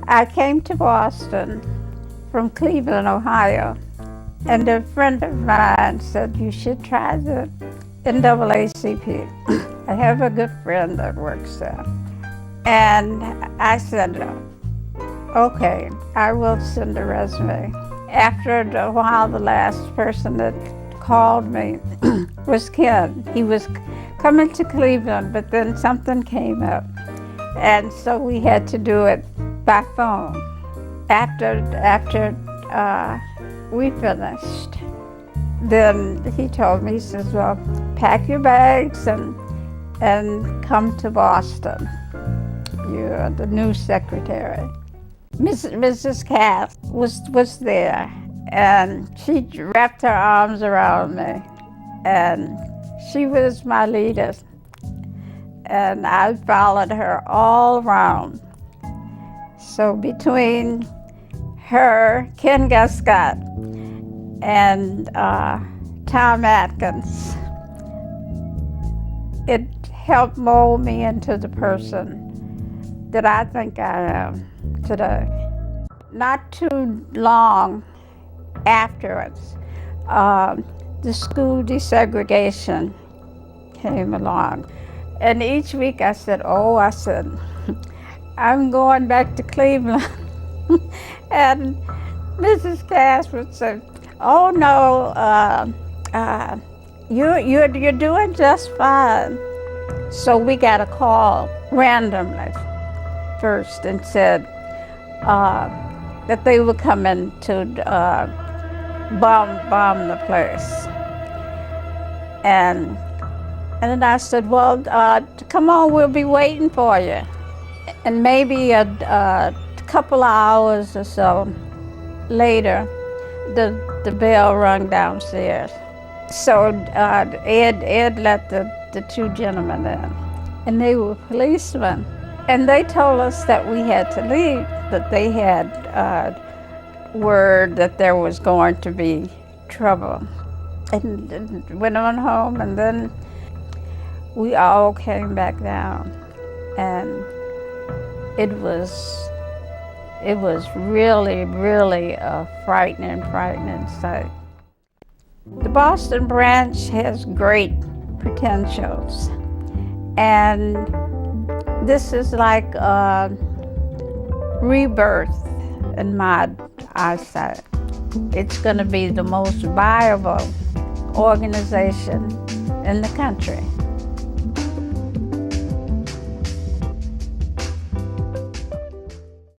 I came to Boston from Cleveland, Ohio, and a friend of mine said, you should try the NAACP. I have a good friend that works there. And I said, okay, I will send a resume. After a while, the last person that called me was Ken. He was coming to Cleveland, but then something came up. And so we had to do it by phone. After we finished, then he told me, he says, well, pack your bags and come to Boston. You're the new secretary. Mrs. Cass was there, and she wrapped her arms around me, and she was my leader. And I followed her all around. So between her, Ken Gascott, and Tom Atkins, it helped mold me into the person that I think I am today. Not too long afterwards, the school desegregation came along. And each week I said, I'm going back to Cleveland. And Mrs. Cass would say, oh no, you're doing just fine. So we got a call randomly first and said that they were coming to bomb the place. And then I said, well, come on, we'll be waiting for you. And maybe a couple of hours or so later, the bell rung downstairs. So Ed let the two gentlemen in, and they were policemen. And they told us that we had to leave, that they had word that there was going to be trouble. And went on home, and then we all came back down, and it was really, really a frightening sight. The Boston branch has great potentials, and this is like a rebirth in my eyesight. It's going to be the most viable organization in the country.